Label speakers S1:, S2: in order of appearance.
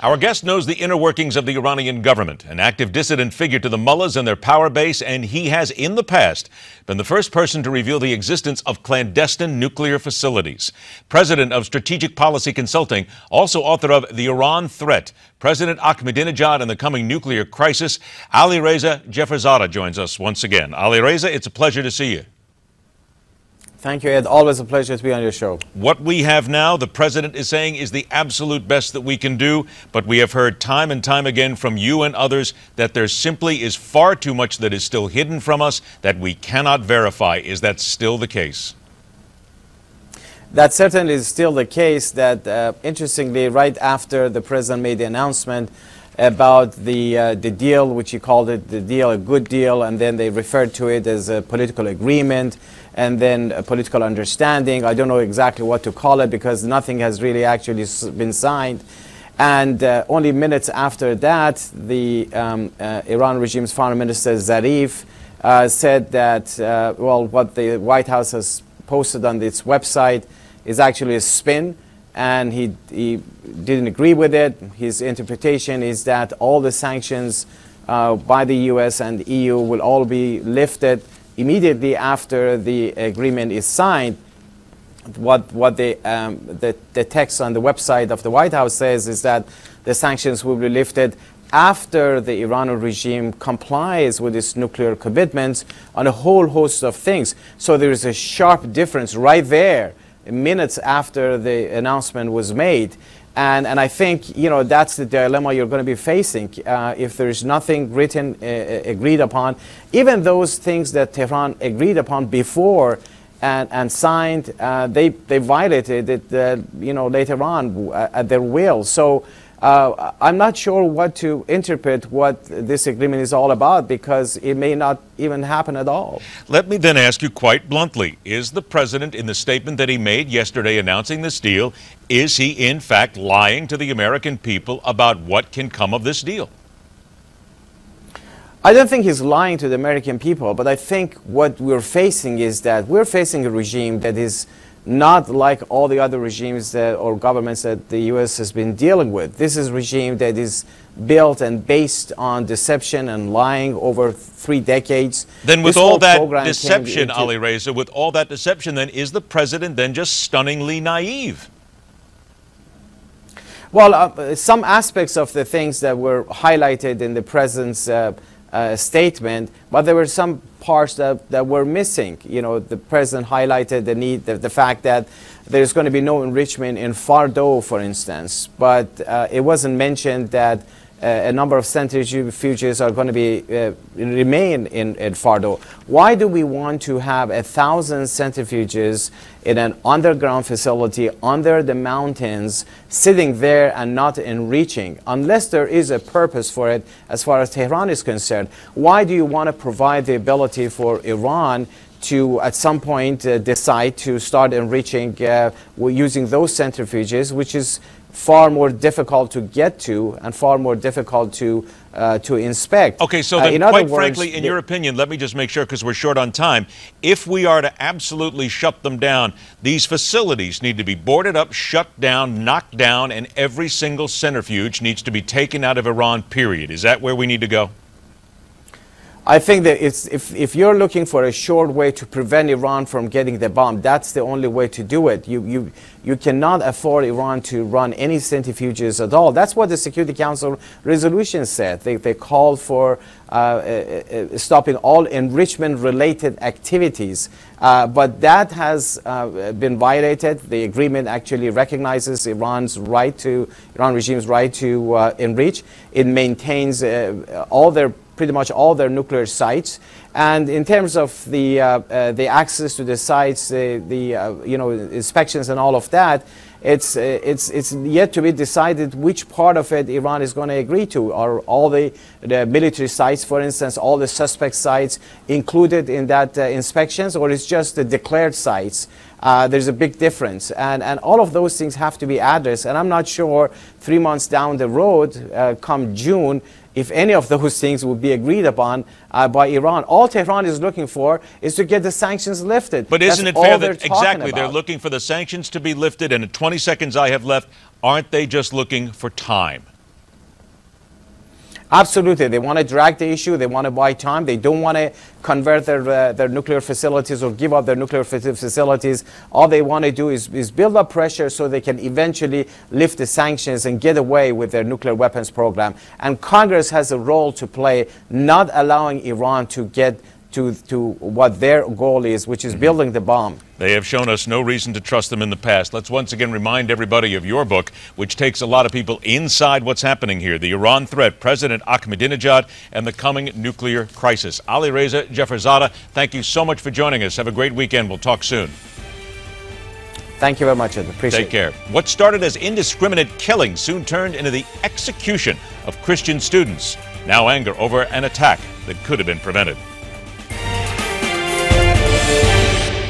S1: Our guest knows the inner workings of the Iranian government, an active dissident figure to the mullahs and their power base, and he has in the past been the first person to reveal the existence of clandestine nuclear facilities. President of Strategic Policy Consulting, also author of The Iran Threat, President Ahmadinejad and the Coming Nuclear Crisis, Alireza Jafarzadeh joins us once again. Alireza, it's a pleasure to see you.
S2: Thank you, Ed. Always a pleasure to be on your show.
S1: What we have now, the president is saying, is the absolute best that we can do. But we have heard time and time again from you and others that there simply is far too much that is still hidden from us that we cannot verify. Is that still the case?
S2: That certainly is still the case. That interestingly, right after the president made the announcement about the deal, which he called it the deal, a good deal, and then they referred to it as a political agreement, and then a political understanding. I don't know exactly what to call it because nothing has really actually been signed. And only minutes after that, the Iran regime's foreign minister Zarif said that, well, what the White House has posted on its website is actually a spin, and he didn't agree with it. His interpretation is that all the sanctions by the US and the EU will all be lifted immediately after the agreement is signed. What the text on the website of the White House says is that the sanctions will be lifted after the Iranian regime complies with its nuclear commitments on a whole host of things. So there is a sharp difference right there, minutes after the announcement was made. And I think, you know, that's the dilemma you're going to be facing if there's nothing written, agreed upon. Even those things that Tehran agreed upon before and signed, they violated it, you know, later on at their will. So I'm not sure what to interpret what this agreement is all about, because it may not even happen at all.
S1: Let me then ask you quite bluntly, is the president, in the statement that he made yesterday announcing this deal, is he in fact lying to the American people about what can come of this deal?
S2: I don't think he's lying to the American people, but I think what we're facing is that we're facing a regime that is not like all the other regimes or governments that the U.S. has been dealing with. This is a regime that is built and based on deception and lying over 3 decades.
S1: Then with all that deception, Alireza, with all that deception, then is the president then just stunningly naive?
S2: Well, some aspects of the things that were highlighted in the president's statement, but there were some parts that were missing. You know, the president highlighted the need, the fact that there's going to be no enrichment in Fordo, for instance, but it wasn't mentioned that a number of centrifuges are going to be remain in Fordo. Why do we want to have 1,000 centrifuges in an underground facility under the mountains, sitting there and not enriching, unless there is a purpose for it as far as Tehran is concerned? Why do you want to provide the ability for Iran to, at some point, decide to start enriching using those centrifuges, which is far more difficult to get to and far more difficult to inspect?
S1: Okay, so then quite frankly, in your opinion, let me just make sure, because we're short on time, if we are to absolutely shut them down, these facilities need to be boarded up, shut down, knocked down, and every single centrifuge needs to be taken out of Iran, period. Is that where we need to go?
S2: I think that if you're looking for a short way to prevent Iran from getting the bomb, that's the only way to do it. You cannot afford Iran to run any centrifuges at all. That's what the Security Council resolution said. They called for stopping all enrichment-related activities. But that has been violated. The agreement actually recognizes Iran regime's right to enrich. It maintains pretty much all their nuclear sites, and in terms of the access to the sites, you know, inspections and all of that, it's yet to be decided which part of it Iran is going to agree to. Are all the military sites, for instance, all the suspect sites included in that inspections, or is just the declared sites? There's a big difference, and all of those things have to be addressed, and I'm not sure 3 months down the road, come June, if any of those things would be agreed upon by Iran. All Tehran is looking for is to get the sanctions lifted.
S1: But isn't it fair that exactly they're looking for the sanctions to be lifted, and in 20 seconds I have left, aren't they just looking for time?
S2: Absolutely. They want to drag the issue. They want to buy time. They don't want to convert their nuclear facilities or give up their nuclear facilities. All they want to do is build up pressure so they can eventually lift the sanctions and get away with their nuclear weapons program. And Congress has a role to play, not allowing Iran to get to what their goal is, which is building the bomb.
S1: They have shown us no reason to trust them in the past. Let's once again remind everybody of your book, which takes a lot of people inside what's happening here: the Iran threat, President Ahmadinejad, and the coming nuclear crisis. Alireza Jafarzadeh, thank you so much for joining us. Have a great weekend. We'll talk soon.
S2: Thank you very much. I appreciate it.
S1: Take care. What started as indiscriminate killing soon turned into the execution of Christian students. Now anger over an attack that could have been prevented.